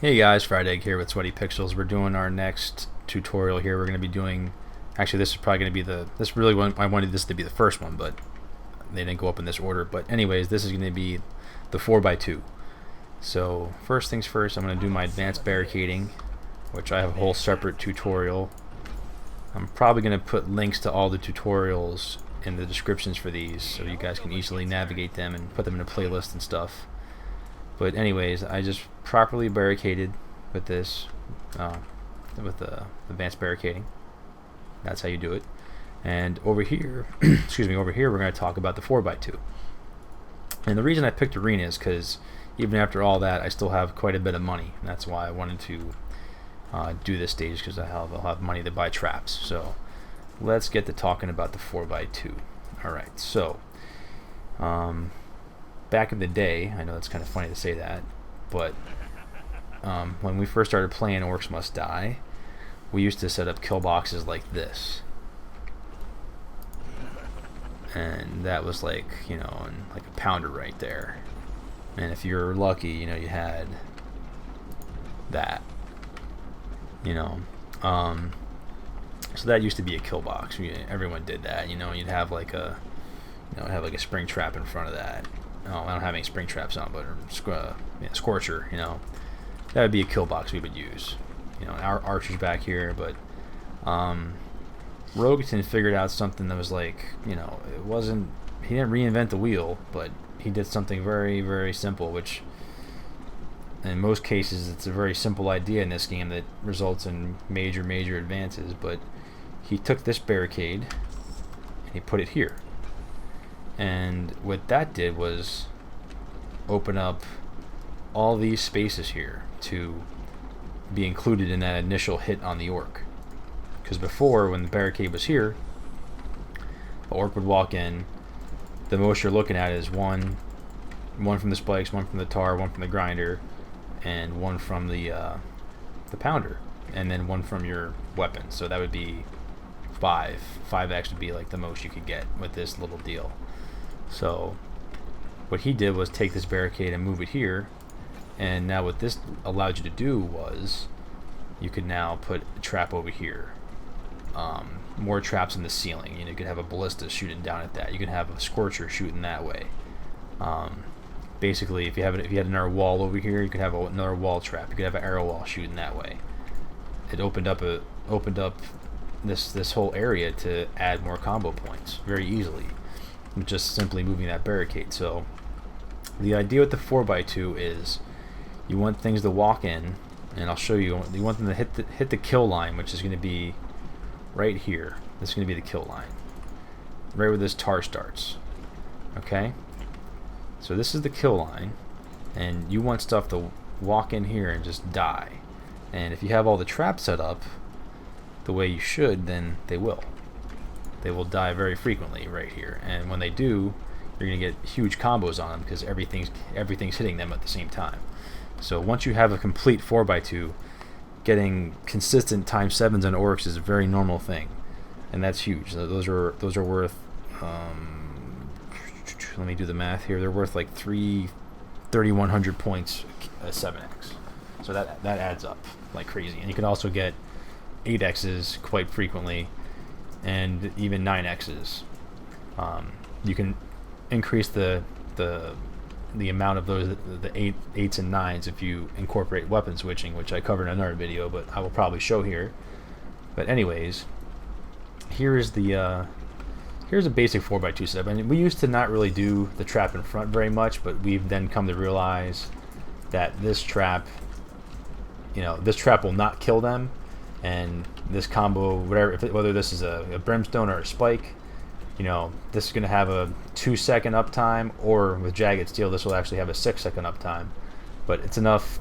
Hey guys, Fryedegg here with Sweatypixels. We're doing our next tutorial here. We're going to be doing, actually this is probably going to be I wanted this to be the first one, but they didn't go up in this order. But anyways, this is going to be the 4x2. So first things first, I'm going to do my advanced barricading, which I have a whole separate tutorial. I'm probably going to put links to all the tutorials in the descriptions for these so you guys can easily navigate them and put them in a playlist and stuff. But anyways, I just properly barricaded with this, with the advanced barricading. That's how you do it. And over here, excuse me, over here we're going to talk about the 4x2. And the reason I picked arena is because even after all that, I still have quite a bit of money. And that's why I wanted to do this stage, because I'll have money to buy traps. So let's get to talking about the 4x2. Alright, so back in the day, I know it's kind of funny to say that, but when we first started playing Orcs Must Die, we used to set up kill boxes like this. And that was like, like a pounder right there. And if you're lucky, you had that. So that used to be a kill box. Everyone did that. You'd have like a spring trap in front of that. Oh, I don't have any spring traps on, but Scorcher, that would be a kill box we would use. Our archers back here, but Rogaton figured out something that was like, it wasn't, he didn't reinvent the wheel, but he did something very, very simple, which in most cases it's a very simple idea in this game that results in major, major advances. But he took this barricade and he put it here. And what that did was open up all these spaces here to be included in that initial hit on the orc. Because before, when the barricade was here, the orc would walk in. The most you're looking at is one from the spikes, one from the tar, one from the grinder, and one from the pounder, and then one from your weapon. So that would be 5. 5x would be like the most you could get with this little deal. So what he did was take this barricade and move it here, and now what this allowed you to do was you could now put a trap over here. More traps in the ceiling. You could have a ballista shooting down at that. You could have a Scorcher shooting that way. Basically, if you had another wall over here, you could have another wall trap. You could have an arrow wall shooting that way. It opened up this whole area to add more combo points very easily, just simply moving that barricade. So the idea with the 4x2 is you want things to walk in, and I'll show you. You want them to hit the kill line, which is going to be right here. This is going to be the kill line, right where this tar starts. Okay, so this is the kill line, and you want stuff to walk in here and just die. And if you have all the traps set up the way you should, then they will die very frequently right here. And when they do, you're going to get huge combos on them because everything's hitting them at the same time. So once you have a complete 4x2, getting consistent × 7s on orcs is a very normal thing, and that's huge. Those are worth, let me do the math here, they're worth like 3,100 points a 7x. So that adds up like crazy. And you can also get 8x's quite frequently, and even 9x's. You can increase the amount of those, the 8s and 9s, if you incorporate weapon switching, which I covered in another video, but I will probably show here. But anyways, here's a basic 4x2 setup. And we used to not really do the trap in front very much, but we've then come to realize that this trap will not kill them, and this combo, whether this is a brimstone or a spike, this is going to have a 2-second uptime, or with jagged steel this will actually have a 6-second uptime. But it's enough,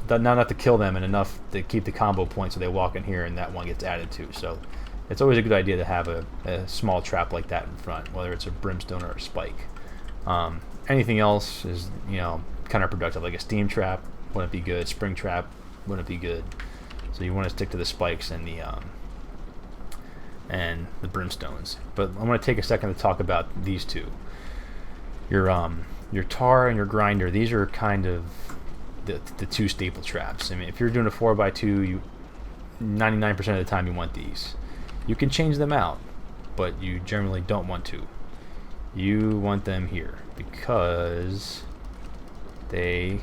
not enough to kill them, and enough to keep the combo points so they walk in here and that one gets added to. So it's always a good idea to have a small trap like that in front, whether it's a brimstone or a spike. Anything else is counterproductive, like a steam trap wouldn't be good, spring trap wouldn't be good. So you want to stick to the spikes and the brimstones. But I want to take a second to talk about these two. Your tar and your grinder, these are kind of the two staple traps. I mean, if you're doing a 4x2, you 99% of the time you want these. You can change them out, but you generally don't want to. You want them here because they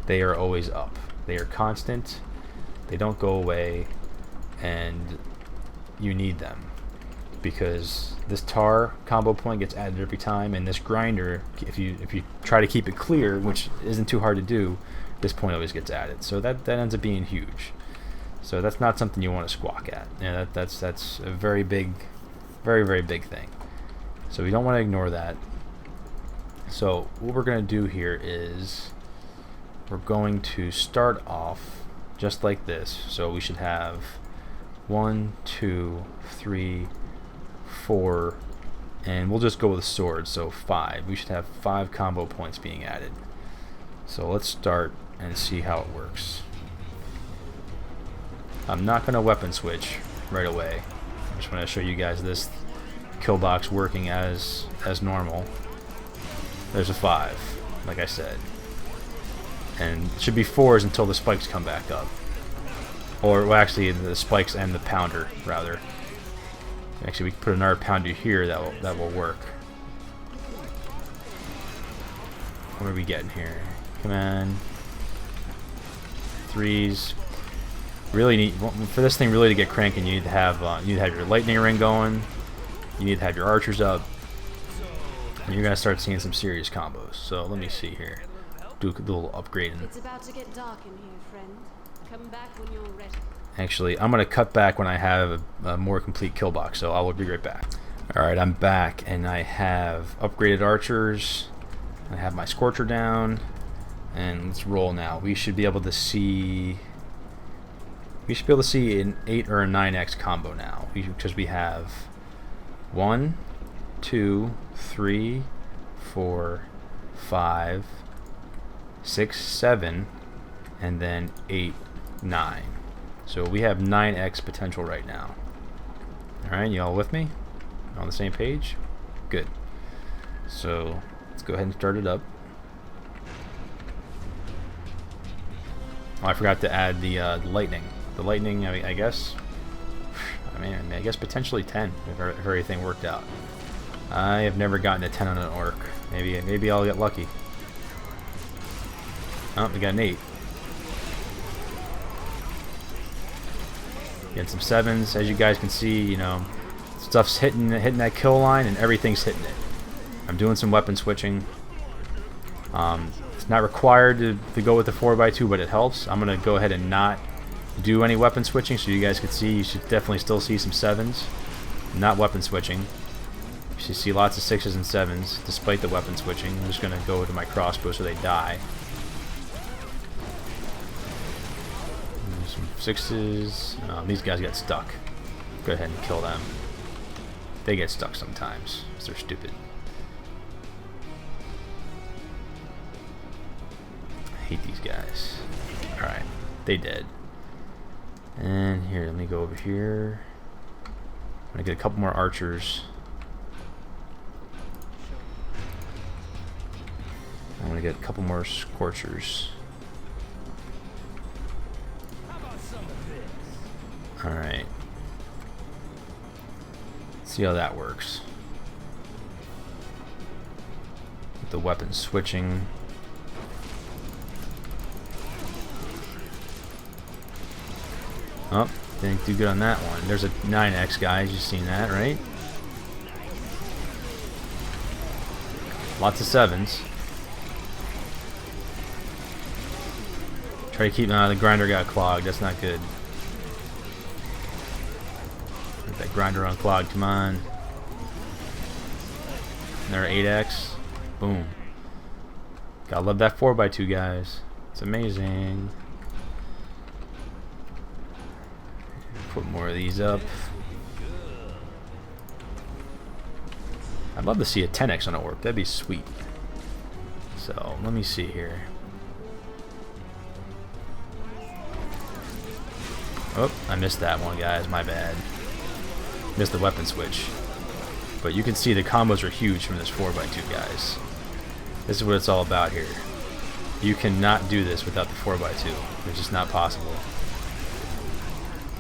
they are always up. They are constant. They don't go away, and you need them because this tar combo point gets added every time, and this grinder, if you try to keep it clear, which isn't too hard to do, this point always gets added. So that ends up being huge. So that's not something you want to squawk at. Yeah, that's a very big, very big thing. So we don't want to ignore that. So what we're going to do here is we're going to start off just like this. So we should have 1, 2, 3, 4, and we'll just go with a sword. So 5. We should have 5 combo points being added. So let's start and see how it works. I'm not going to weapon switch right away. I just want to show you guys this kill box working as normal. There's a 5, like I said, and it should be 4s until the spikes come back up, or well, actually the spikes and the pounder rather. Actually, we can put another pounder here that will work. What are we getting here? Come on, 3s. Really need for this thing really to get cranking. You need to have your lightning ring going. You need to have your archers up, and you're gonna start seeing some serious combos. So let me see here. Do a little upgrading. It's about to get dark in here, friend. Come back when you're ready. Actually, I'm gonna cut back when I have a more complete kill box. So I will be right back. All right, I'm back, and I have upgraded archers. I have my scorcher down, and let's roll now. We should be able to see. We should be able to see an 8 or a 9x combo now, because we have 1, 2, 3, 4, 5, 6, 7, and then 8, 9. So we have 9x potential right now. Alright, you all with me? On the same page? Good. So let's go ahead and start it up. Oh, I forgot to add the lightning. The lightning, I guess. I guess potentially 10 if everything worked out. I have never gotten a 10 on an orc. Maybe I'll get lucky. Oh, we got an 8. Getting some 7s, as you guys can see. You know, stuff's hitting that kill line, and everything's hitting it. I'm doing some weapon switching. It's not required to go with the 4x2, but it helps. I'm gonna go ahead and not do any weapon switching, so you guys can see. You should definitely still see some 7s. Not weapon switching. You should see lots of 6s and 7s despite the weapon switching. I'm just gonna go to my crossbow so they die. Some 6s. These guys got stuck. Go ahead and kill them. They get stuck sometimes because they're stupid. I hate these guys. Alright, they dead. And here, let me go over here. I'm gonna get a couple more archers. I'm gonna get a couple more scorchers. Alright. See how that works. With the weapon switching. Oh, didn't do good on that one. There's a 9x, guys. You've seen that, right? Lots of 7s. Try to keep... the grinder got clogged. That's not good. Get that grinder unclogged. Come on. Another 8x. Boom. Gotta love that 4x2, guys. It's amazing. Put more of these up. I'd love to see a 10x on an orc. That'd be sweet. So let me see here. Oh, I missed that one, guys. My bad. Missed the weapon switch. But you can see the combos are huge from this 4x2, guys. This is what it's all about here. You cannot do this without the 4x2. It's just not possible.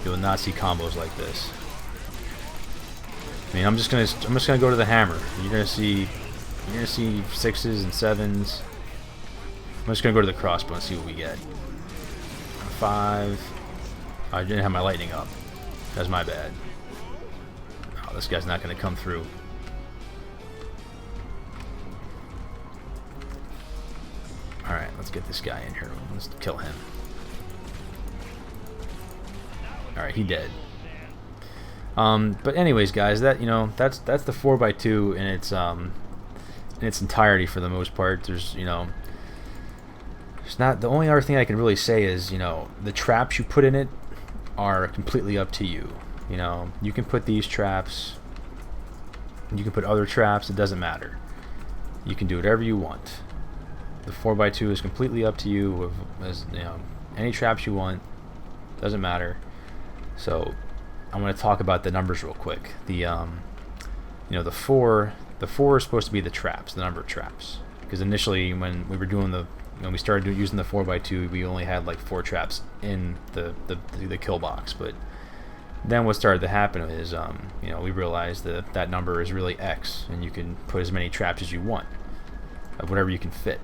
You will not see combos like this. I mean, I'm just gonna go to the hammer. You're gonna see 6s and 7s. I'm just gonna go to the crossbow and see what we get. 5. I didn't have my lightning up. That's my bad. Oh, this guy's not gonna come through. Alright, let's get this guy in here. Let's kill him. Alright, he dead. But anyways, guys, that's the 4x2 in its entirety for the most part. There's it's not, the only other thing I can really say is, the traps you put in it are completely up to you. You can put these traps, you can put other traps, it doesn't matter. You can do whatever you want. The 4x2 is completely up to you. As any traps you want, doesn't matter. So I'm going to talk about the numbers real quick. The 4 is supposed to be the traps, the number of traps. Because initially, when we were doing when we started using the 4x2, we only had like 4 traps in the kill box. But then what started to happen is, we realized that number is really X, and you can put as many traps as you want, of whatever you can fit.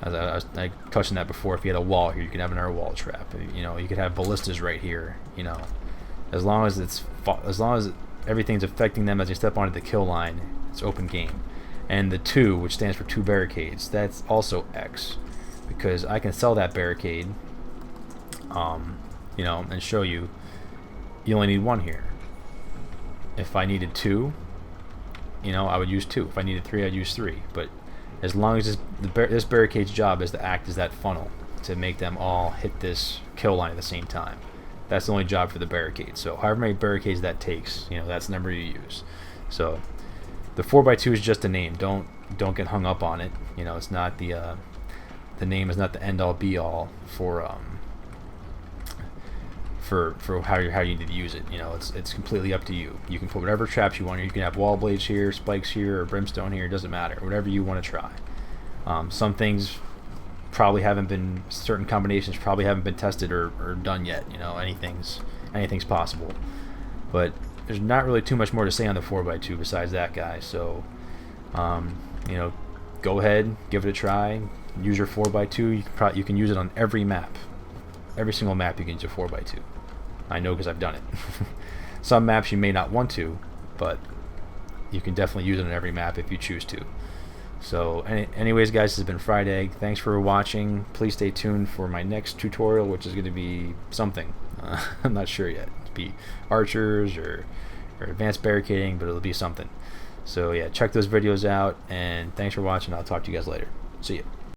As I touched on that before. If you had a wall here, you can have another wall trap. You could have ballistas right here. As long as everything's affecting them as they step onto the kill line, it's open game. And the 2, which stands for 2 barricades, that's also X, because I can sell that barricade, and show you only need 1 here. If I needed 2, I would use 2. If I needed 3, I'd use 3. But as long as this barricade's job is to act as that funnel to make them all hit this kill line at the same time. That's the only job for the barricade. So however many barricades that takes, that's the number you use. So the 4x2 is just a name. Don't get hung up on it. It's not the name is not the end all be all for how you need to use it. It's completely up to you. You can put whatever traps you want. You can have wall blades here, spikes here, or brimstone here. It doesn't matter. Whatever you want to try. Some things probably haven't been, certain combinations probably haven't been tested or done yet. Anything's possible. But there's not really too much more to say on the 4x2 besides that, guys. So go ahead, give it a try. Use your 4x2. You can use it on every map. Every single map you can use a 4x2. I know because I've done it. Some maps you may not want to, but you can definitely use it on every map if you choose to. So anyways, guys, this has been Fryedegg. Thanks for watching. Please stay tuned for my next tutorial, which is going to be something. I'm not sure yet. It'll be archers or advanced barricading, but it'll be something. So yeah, check those videos out, and thanks for watching. I'll talk to you guys later. See ya.